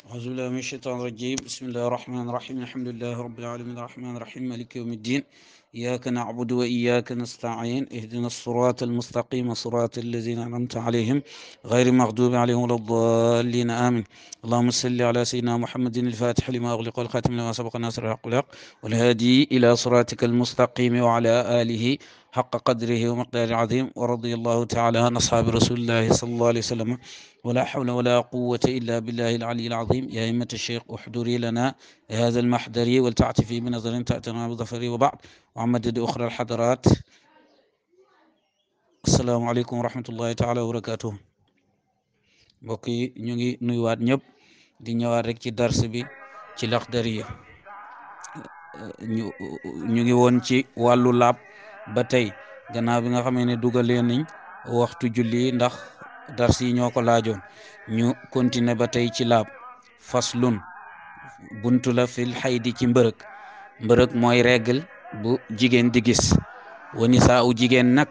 أعوذ بالله من الشيطان الرجيم. بسم الله الرحمن الرحيم. الحمد لله رب العالمين الرحمن الرحيم مالك يوم الدين. إياك نعبد وإياك نستعين اهدنا الصراط المستقيم صراط الذين أنعمت عليهم غير المغضوب عليهم ولا الضالين آمين. اللهم صل على سيدنا محمد الفاتح لما أغلق والخاتم لما سبق ناصر الحق بالحق والهادي إلى صراطك المستقيم وعلى آله حق قدره ومقداره العظيم. ورضي الله تعالى عن أصحاب رسول الله صلى الله عليه وسلم ولا حول ولا قوة إلا بالله العلي العظيم. يا أئمة الشيخ احضري لنا هذا المحضر ولتعطفي بنظر تأتنا بظفر. وبعد وعمدد أخرى الحضرات، السلام عليكم ورحمة الله تعالى وبركاته. mbokk yi ñu ngi nuyuwaat ñëpp di ñëwaat rek ci dars bi ci Laxdariya. ñu ngi woon ci wàllu laab ba tey, gannaaw bi nga xamee ne dugalee nañ waxtu julli ndax dars yi ñoo ko laajoon. ñu continuer ba tey ci laab. faslun buntu la fil xaydi ci mbërëg. mbërëg mooy règle bu jigéen di gis. wa nisaa u jigéen nag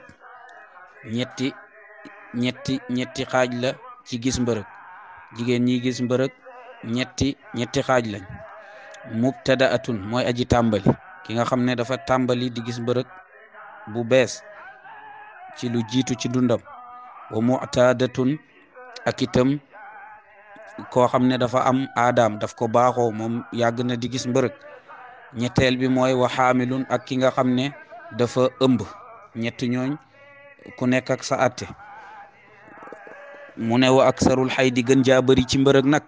ñetti xaaj la ci gis mbërëg. jigéen ñi gis mbërëg ñetti xaaj lañ. mubtadaatun mooy aji tàmbali, ki nga xam ne dafa tàmbali di gis mbërëg bu bees ci lu jiitu ci dundam. wa mu'tadatun ak itam koo xam ne dafa am aadaam, daf ko baaxoo, moom yàgg na di gis mbërëg. ñetteel bi mooy wa xaamilun ak ki nga xam ne dafa ëmb. ñetti ñooñ ku nekk ak sa atte. mu ne wa aksarul xaydi gën jaa bëri ci mbërëg nag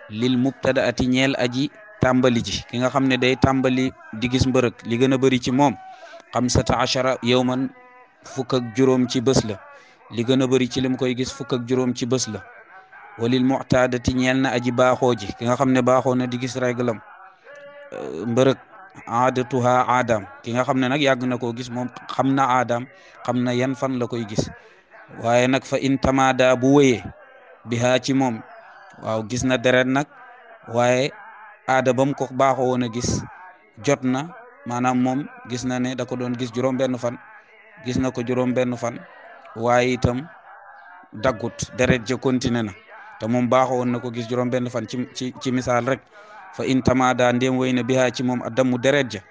lil mubtadaati ñeel aji tàmbali ji, ki nga xam ne day tàmbali di gis mbërëg, li gën a bëri ci moom 15 yawman fukk ak juróom ci bés la. li gën a bëri ci lim koy gis fukk ak juróom ci bés la. walil mu'tadati ñeel na aji baaxoo ji, ki nga xam ne baaxoo na di gis réglam mbërëg. aadatuha aadam, ki nga xam ne nag yàgg na koo gis, moom xam na aadam, xam na yan fan la koy gis. waaye nag fa in tamada bu wéyee bihaa ci moom, waaw gis na deret nag, waaye aada bam ko baaxoo woon a gis jot na, maanaam moom gis na ne da ko doon gis juróom-benn fan, gis na ko juróom-benn fan, waaye itam daggut, deret ja continué na, te moom baaxoo woon na ko gis juróom-benn fan ci misaal rek. fa in tamada ndéem wéy na bihaa ci moom addamu deret ja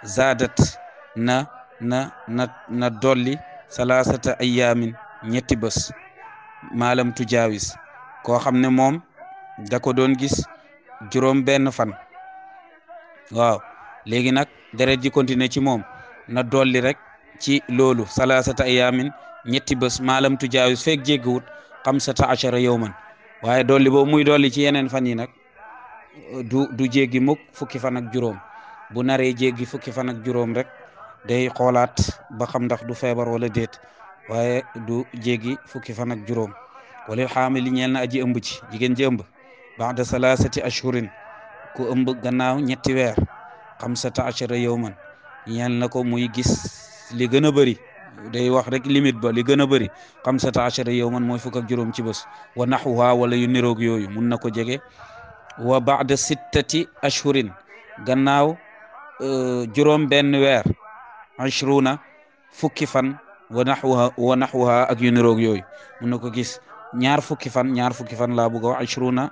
zaadat na dolli salaasata ayaamin ñetti bés. maalam tujaawis, koo xam ne moom da ko doon gis juróom benn fan, waaw léegi nag deret ji continuer ci moom, na dolli rek ci loolu salaasata ayaamin ñetti bés. maalam tujaawis feeg jéggiwut 15 yawman, waaye dolli boobu muy dolli ci yeneen fan yi nag du jéggi mukk fukki fan ak juróom. bu naree jéggi fukki fan ak juróom rek day xoolaat ba xam ndax du feebar wala déet, waaye du jéggi fukki fan ak juróom. walil xaamili ñeel na aji ëmb ci, jigéen ji ëmb baada salaasati ashhurin, ku ëmb gannaaw ñetti weer 15 yawman ñeel na ko muy gis li gën a bëri, day wax rek limite ba, li gën a bëri 15 yawman mooy fukk ak juróom ci bés. wa naxuha wala yu niroog yooyu mun na ko jege. wa baada 6 ashhurin gannaaw juróom benn weer 20 fukki fan. wa naxuha ak yu niroog yooyu mun na ko gis ñaar fukki fan laa bëgg a wax 20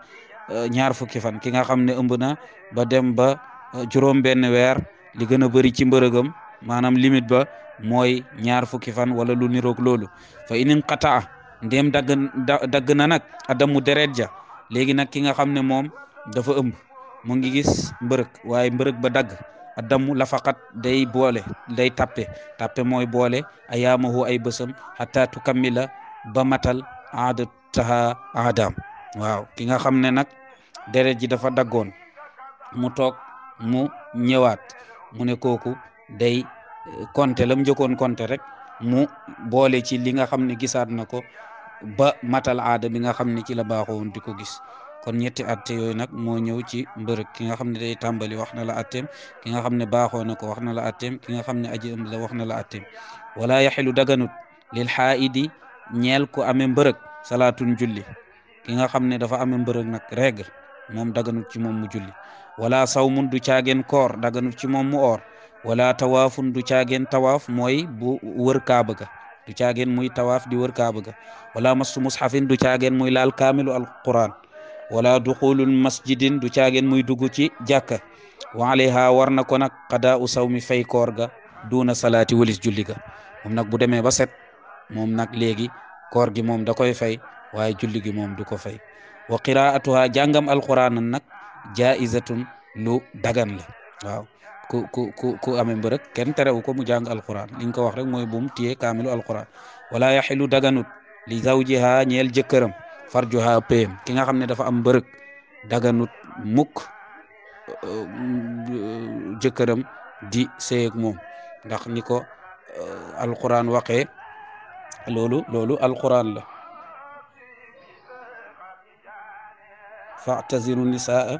ñaar fukki fan. ki nga xam ne ëmb na ba dem ba juróom benn weer, li gën a bëri ci mbërëgam, maanaam limite ba mooy ñaar fukki fan wala lu niroog loolu. fa inin qataa ndéem dagg na nag adamu deret ja. léegi nag ki nga xam ne moom dafa ëmb, mu ngi gis mbërëg, waaye mbërëg ba dagg, adamu la faqat day boole, day tappe mooy boole ayaamahu ay bësam hatta tukammila ba matal aadataha aadam. waaw ki nga xam ne nag deret ji dafa daggoon, mu toog mu ñëwaat, mu ne kooku day konte lam njëkkoon konte rek, mu boole ci li nga xam ne gisaat na ko ba matal aada bi nga xam ne ci la baaxoon di ko gis. kon ñetti atte yooyu nag moo ñëw ci mbërëg. ki nga xam ne day tàmbali wax na la atteem, ki nga xam ne baaxoo na ko wax na la atteem, ki nga xam ne aji ëmb la wax na la atteem. wala yaxilu daganut lil xaaidi ñeel ku amee mbërëg salaatun julli. ki nga xam ne dafa amee mbërëg nag règle, moom daganut ci moom mu julli. wala sawmun du caageen koor daganut ci moom mu oor. wala tawaafun du caageen tawaaf mooy bu wër kaaba ga, du caageen muy tawaaf di wër kaaba ga. wala massu mushafin du caageen muy laal kaamilu alquran. wala duxulul masjidin du caageen muy dugg ci jàkka wa alayha war na ko nag qadaa u sawmi fay koor ga duna salaati walis julli ga moom nag bu demee ba set moom nag léegi koor gi moom da koy fay waaye julli gi moom du ko fay wa qiraatuha jàngam alquran nag jaizatun lu dagan la waaw ku amee mbërëg kenn terewu ko mu jàng alquran liñ ko wax rek mooy bu mu téye kaamilu alquran wala yaxilu daganut li zawjiha ñeel jëkkëram farjuha payam ki nga xam ne dafa am mbërëg daganut mukk jëkkëram di sëy ak moom ndax ni ko alquran waxee loolu alquran la fa'taziru nisaa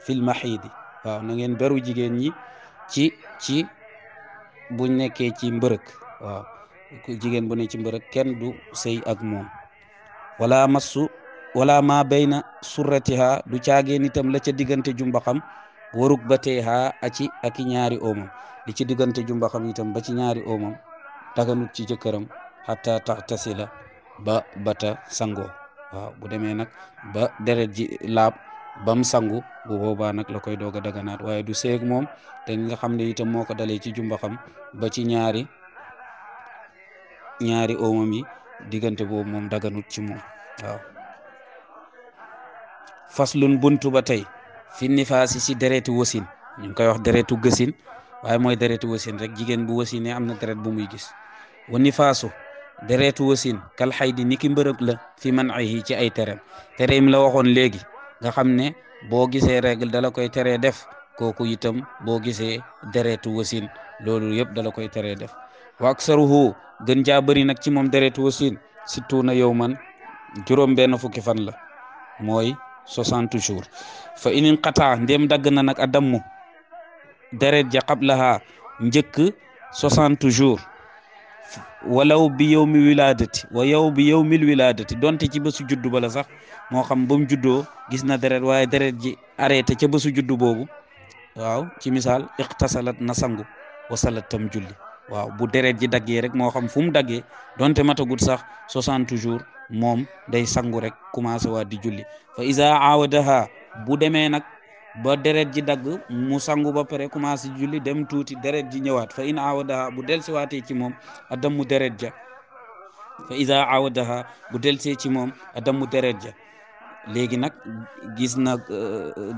fil maxiidi waaw na ngeen beru jigéen ñi ci buñ nekkee ci mbërëg waaw jigéen bu ne ci mbërëg kenn du sëy ak moom wala ma bayna surratiha du caageen itam la ca diggante jumbaxam waruk ba teeha aki ñaari oomam li ci diggante jumbaxam itam ba ci ñaari oomam daganut ci jëkkëram xata taxtasila ba bata sango waaw bu demee nag ba deret ji laab bam sangu bu boobaa nag la koy doog a daganaat waaye du seeg moom te nga xam ne itam moo ko dalee ci jumbaxam ba ci ñaari oomam yi diggante boobu moom daganut ci moom waaw faslun buntu ba tey fi nifaasi si deretu wasin ñu ngi koy wax deretu gësin waaye mooy deretu wasin rek jigéen bu wasine am na deret bu muy gis wa nifaasu deretu wasin kal xaydi niki mbërëg la fi man ayhi ci ay tereem la waxoon léegi nga xam ne boo gisee règle dala koy teree def kooku itam boo gisee deretu wasin loolu yëpp dala koy teree def wa aksaruhu gën jaa bëri nag ci moom deretu wasin sittuuna yawman juróom benn fukki fan la mooy 60 jours fa inin qata ndem dagg na nag a dammu deret ja qablaha njëkk 60 jours walaw bi yawmi wiladati bi yawmil wiladati donte ci bésu juddu bala sax moo xam ba mu juddoo gis na deret waaye deret ji arrêté ca bésu juddu boobu waaw ci misaal iqtasalat na sangu wasalat tam julli waaw bu deret ji daggee rek moo xam fu mu daggee donte matagut sax 60 jours moom day sangu rek commencé waat di julli fa iza awadaha bu demee nag ba deret ji dagg mu sangu ba pare commencé julli dem tuuti deret ji ñëwaat fa in awadaha bu delsiwaatee ci moom adamu deret ja fa iza awadaha bu delsee ci moom adamu deret ja léegi nag gis na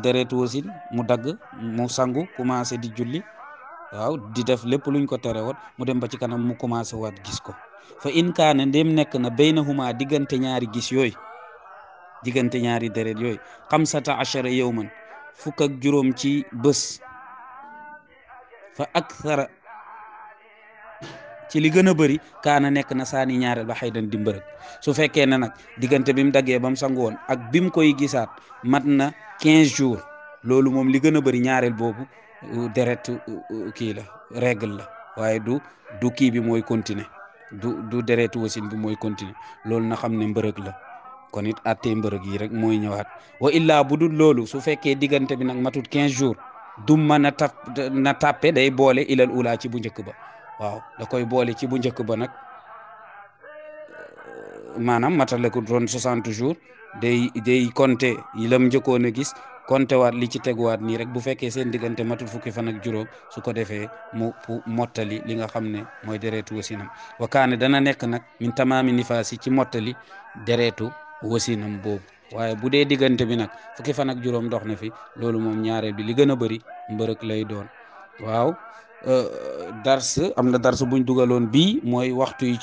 deret wasin mu dagg mu sangu commencé di julli waaw di def lépp luñ ko tere woon mu dem ba ci kanam mu commencé waat gis ko fa in kaana ndem nekk na baynahuma diggante ñaari gis yooyu diggante ñaari deret yooyu 15 yawman fukk ak juróom ci bés fa akthara ci li gën a bëri kaana nekk na saani ñaareel ba xaydan di mbërëg su fekkee ne nag diggante bi mu daggee ba mu sangu woon ak bi mu koy gisaat mat na 15 jours loolu moom li gën a bëri ñaareel boobu deret kii la règle la waaye du kii bi mooy continuer du deretu wasin bi mooy continuer loolu na xam ne mbërëg la kon it attee mbërëg yi rek mooy ñëwaat wa illaa bu dul loolu su fekkee diggante bi nag matut 15 jours du mën na tàppe day boole ilal ula ci bu njëkk ba waaw da koy boole ci bu njëkk ba nag maanaam matale ko doon 60 jours day compter yi lam njëkkoon a gis compter waat li ci teguwaat nii rek bu fekkee seen diggante matul fukki fan ak juróom su ko defee mu mottali li nga xam ne mooy deretu wasinam wa kaane dana nekk nag min tamaami nifaasi ci mottali deretu wasinam boobu waaye bu dee diggante bi nag fukki fan ak juróom dox na fi loolu moom ñaareel bi li gën a bëri mbërëk lay doon waaw am na dars buñ dugaloon bii mooy waxtu yi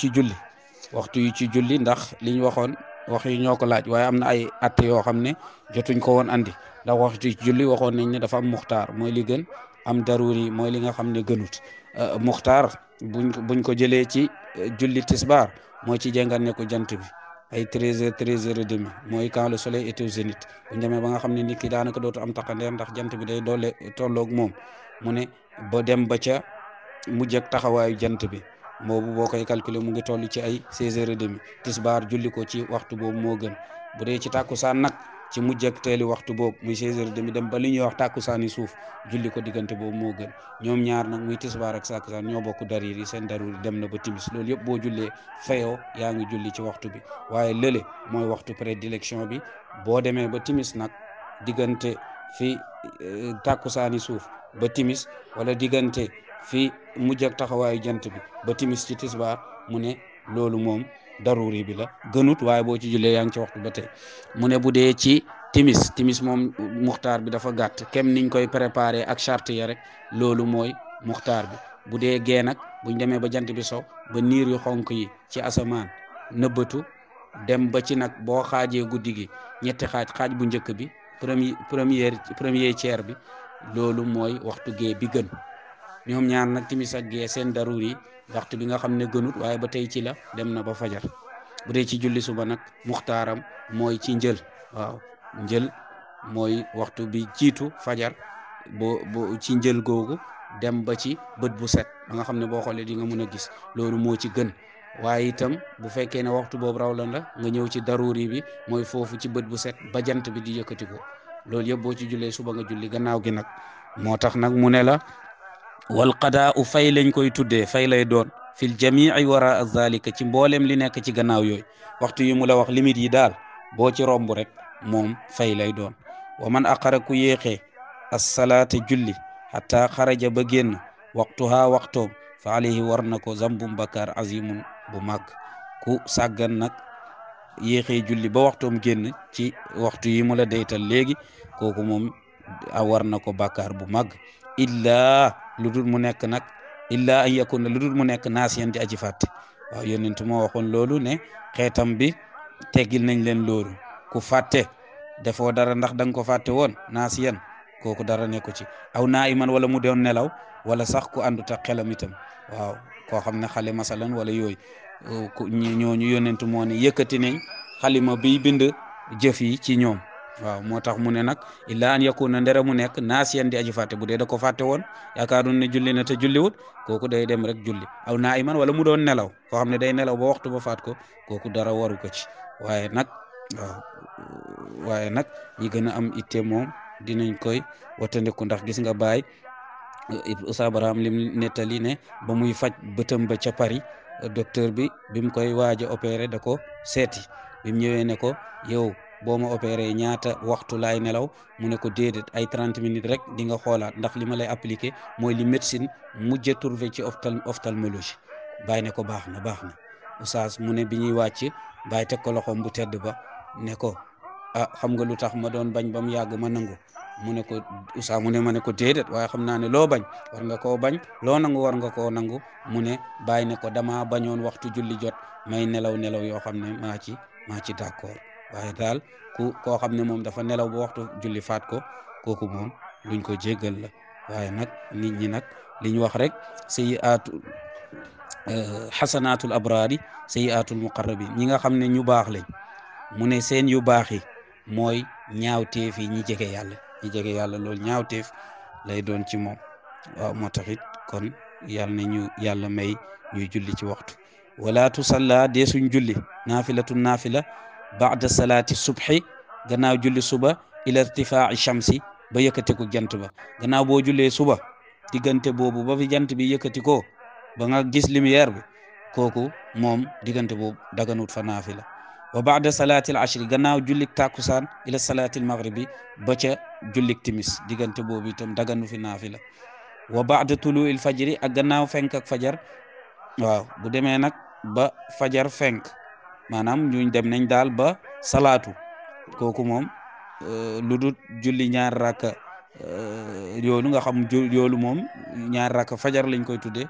ci julli ndax liñ waxoon wax yi ñoo ko laaj waaye am na ay atte yoo xam ne jotuñ ko woon andi ndax waxtu yi ci julli waxoon nañ ne dafa am muxtaar mooy li gën am daruri mooy li nga xam ne gënut muxtaar buñ ko jëlee ci julli tisbaar mooy ci jengal ne ko jant bi ay 13h mooy quand le soleil est au zénith bu ñu demee ba nga xam ne nit ki daanaka dootu am taxandeer ndax jant bi day doole tolloog moom mu ne ba dem ba ca mujj ak taxawaayu jant bi boobu boo koy calculer mu ngi toll ci ay 16h30 tisbaar julli ko ci waxtu boobu moo gën bu dee ci tàkkusaan nag ci mujj ak teeli waxtu boobu muy 16h30 dem ba li ñuy wax tàkkusaani suuf julli ko diggante boobu moo gën ñoom ñaar nag muy tisbaar ak tàkkusaan ñoo bokk darir yi seen daruri dem na ba timis loolu yëpp boo jullee fayoo yaa ngi julli ci waxtu bi waaye lële mooy waxtu prédilection bi boo demee ba timis nag diggante fi tàkkusaani suuf ba timis wala diggante fi mujj ak taxawaayu jant bi ba timis ci tisbaar mu ne loolu moom daruri bi la gënut waaye boo ci jullee yaa ngi ci waxtu ba tey mu ne bu dee ci timis moom muxtaar bi dafa gàtt kem niñ koy préparé ak charte ya rek loolu mooy muxtaar bi bu dee gee nag buñ demee ba jant bi so ba niir yu xonk yi ci asamaan nëbbatu dem ba ci nag boo xaajee guddi gi ñetti xaaj bu njëkk bi premier tiers bi loolu mooy waxtu gee bi gën ñoom ñaar nag timis ak gee seen daruri waxtu bi nga xam ne gënut waaye ba tey ci la dem na ba fajar bu dee ci julli suba nag muxtaaram mooy ci njël waaw njël mooy waxtu bi jiitu fajar bo ci njël googu dem ba ci bët bu set ba nga xam ne boo xoolee di nga mën a gis loolu moo ci gën waaye itam bu fekkee ne waxtu boobu raw la nga ñëw ci daruri bi mooy foofu ci bët bu set ba jant bi di yëkkati ko loolu yëpp boo ci jullee suba nga julli gannaaw gi nag moo tax nag mu ne la wal qadaa u fay lañ koy tuddee fay lay doon fil jamii wara zalika ci mboolem li nekk ci gannaaw yooyu waxtu yi mu la wax limite yi daal boo ci romb rek moom fay lay doon wa man aqara ku yéexee as-salaata julli hatta xaraja ba génn waxtuha waxtoom fa alayhi war na ko zambum bakar azimun bu màgg ku sàggan nag yéexee julli ba waxtoom génn ci waxtu yi mu la deytal léegi kooku moom war na ko bakar bu màgg illaa lu dul mu nekk nag illaa an yakuna lu dul mu nekk naasiyan di aji fàtte waaw yonent moo waxoon loolu ne xeetam bi teggil nañ leen loolu ku fàtte defoo dara ndax da nga ko fàtte woon naasiyan kooku dara nekku ci aw naa'iman wala mu doon nelaw wala sax ku àndut ak xelam itam waaw koo xam ne xale masalan wala yooyu ñooñu yonent moo ne yëkkati nañ xalima biy bind jëf yi ci ñoom waaw moo tax mu ne nag illa an yakuna ndere mu nekk naasiyan di aji fàtte bu dee da ko fàtte woon yaakaaroon ne julli na te julliwut kooku day dem rek julli aw naa'iman wala mu doon nelaw koo xam ne day nelaw ba waxtu ba faat ko kooku dara waru ko ci waaye nag ñi gën a am itte moom dinañ koy watandiku ndax gis nga baay Oustaz Barham lim nettali ne ba muy faj bëtam ba ca Paris docteur bi mu koy waaj a opéré da ko seeti bi mu ñëwee ne ko yow boo ma opéré ñaata waxtu laay nelaw mu ne ko déedéet ay 30 minutes rek di nga xoolaat ndax li ma lay appliqué mooy li médecine mujj a trouvé ci ophtalmologie bàyyi ne ko baax na Oustaz mu ne bi ñuy wàcc bàyyi teg ko loxoom bu tedd ba ne ko xam nga lu tax ma doon bañ ba mu yàgg ma nangu mu ne ko Oustaz mu ne ma ne ko déedéet waaye xam naa ne loo bañ war nga koo bañ loo nangu war nga koo nangu mu ne bàyyi ne ko dama bañoon waxtu julli jot may nelaw yoo xam ne maa ci d'accord waaye daal koo xam ne moom dafa nelaw ba waxtu julli faat ko kooku moom luñ ko jéggal la waaye nag nit ñi nag liñ wax rek sayyi'aatu xasanaatul abraari sayyi'aatul muqarrabin ñi nga xam ne ñu baax lañ mu ne seen yu baax yi mooy ñaawteef yi ñi jege yàlla loolu ñaawteef lay doon ci moom waaw moo taxit kon yàlla na ñu yàlla may ñuy julli ci waxtu wala tusalla dee suñ julli naafila baada salaati subhi gannaaw julli suba ila irtifaa'i shamsi ba yëkkateku jant ba gannaaw boo jullee suba diggante boobu ba fi jant bi yëkkati ko ba nga gis lumière bi kooku moom diggante boobu daganut fa naafila wa baada salaatil ashri gannaaw jullik takusaan ila salaatil maghribi ba ca jullik timis diggante boobu itam daganu fi naafila wa baada tuluil fajri ak gannaaw fenk ak fajar waaw bu demee nag ba fajar fenk maanaam ñuñ dem nañ daal ba salaatu kooku moom lu dul julli ñaar rakka yoolu nga xam yoolu moom ñaar rakka fajar lañ koy tuddee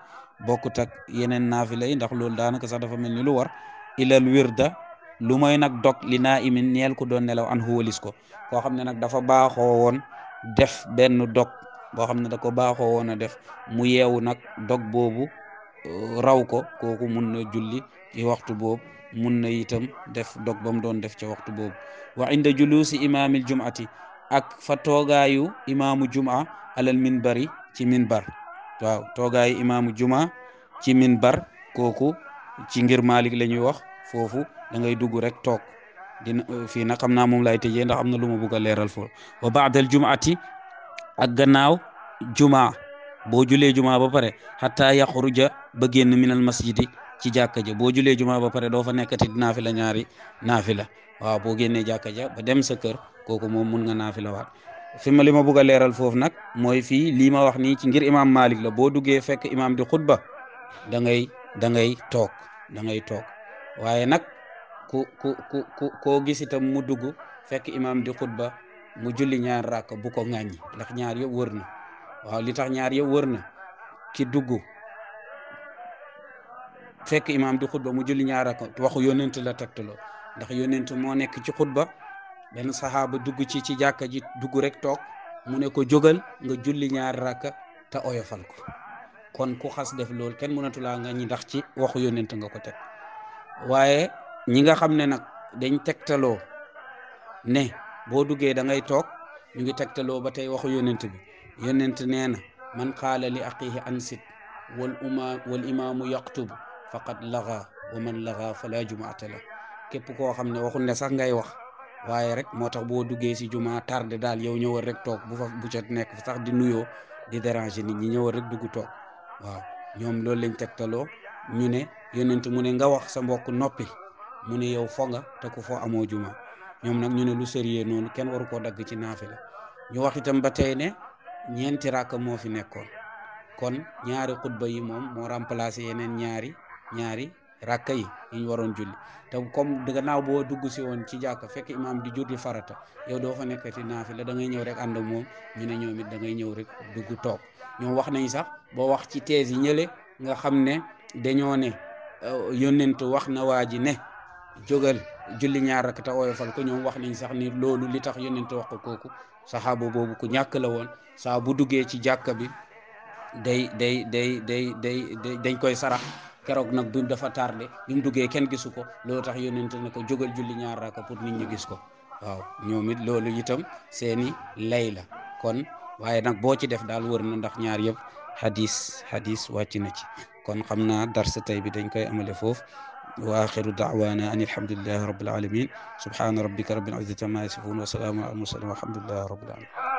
bokkut ak yeneen naafila yi ndax loolu daanaka sax dafa mel ni lu war ilal wirda lu mooy nag dog li naa imin ñeel ku doon nelaw an huwalis ko koo xam ne nag dafa baaxoo woon def benn dog boo xam ne da ko baaxoo woon a def mu yeewu nag dog boobu raw ko kooku mun na julli ci waxtu boobu mun na itam def dog ba mu doon def ca waxtu boobu wa inda julusi imaamil jum'ati ak fa toogaayu imaamu jum'a alal minbari ci minbar waaw toogaayu imaamu jum'a ci minbar kooku ci ngir Malik la ñuy wax foofu da ngay dugg rek toog dina fii nag xam naa moom lay tëjee ndax am na lu ma bugg a leeral foofu wa ba'dal jum'ati ak gannaaw juma boo julee juma ba pare hatta yaxruja ba génn minal masjidi ci jàkka ja boo julee juma ba pare doo fa nekkati naafila ñaari naafila waaw boo génnee jàkka ja ba dem sa kër kooku moom mun nga naafila waat fi ma li ma bugg a leeral foofu nag mooy fii lii ma wax nii ci ngir imam Malik la boo duggee fekk imam di xutba da ngay toog waaye nag koo gis itam mu dugg fekk imam di xutba mu julli ñaar rakk bu ko ŋàññi ndax ñaar yëpp wër na waaw li tax ñaar yëpp wër na ki dugg fekk imam di xutba mu julli ñaar rakk waxu yónent la tegtaloo ndax yónent moo nekk ci xutba benn saxaaba dugg ci jàkka ji dugg rek toog mu ne ko jógal nga julli ñaar rakk te oyofal ko kon ku xas def loolu kenn mënatulaa ŋàññi ndax ci waxu yónent nga ko teg waaye ñi nga xam ne nag dañ tegtaloo ne boo duggee da ngay toog ñu ngi tegtaloo ba tey waxu yónent bi yónent nee na man qaala li aqihi ansit wal imaamu yaqtub faqad laga wa man laga fala jumaata la képp koo xam ne waxul ne sax ngay wax waaye rek moo tax boo duggee si juma tardé daal yow ñëwal rek toog bu ca nekk sax di nuyoo di déranger nit ñi ñëwal rek dugg toog waaw ñoom loolu lañ tegtaloo ñu ne yónent mu ne nga wax sa mbokk noppi mu ne yow fo nga te ku fo amoo juma ñoom nag ñu ne lu sérieux noonu kenn waru koo dagg ci naafila ñu wax itam ba tey ne ñeenti rakk moo fi nekkoon kon ñaari xutba yi moom moo remplacé yeneen ñaari rakka yi ñu waroon julli te comme gannaaw boo dugg si woon ci jàkka fekk imam di julli farata yow doo fa nekkati naafila da ngay ñëw rek ànd ak moom ñu ne ñoom it da ngay ñëw rek dugg toog ñoom wax nañ sax boo wax ci thèse yi ñële nga xam ne dañoo ne yónnent wax na waa ji ne jógal julli ñaar rakk te oyofal ko ñoom wax nañ sax ni loolu li tax yónnent wax ko kooku saxaaba boobu ku ñàkk la woon saa bu duggee ci jàkka bi dañ koy sarax keroog nag bi dafa tardé bi mu duggee kenn gisu ko loolu tax yónnent ne ko jógal julli ñaar rakk pour nit ñi gis ko waaw ñoom it loolu itam seeni lay la kon waaye nag boo ci def daal wër na ndax ñaar yëpp hadis wàcc na ci kon xam naa darsa tey bi dañ koy amale foofu wa axiru da'wana an alhamdulillahi rabbil alamin subhana rabbika rabbil izzati amma yasifun wa salamun ala al mursalin walhamdulillahi rabbil alamin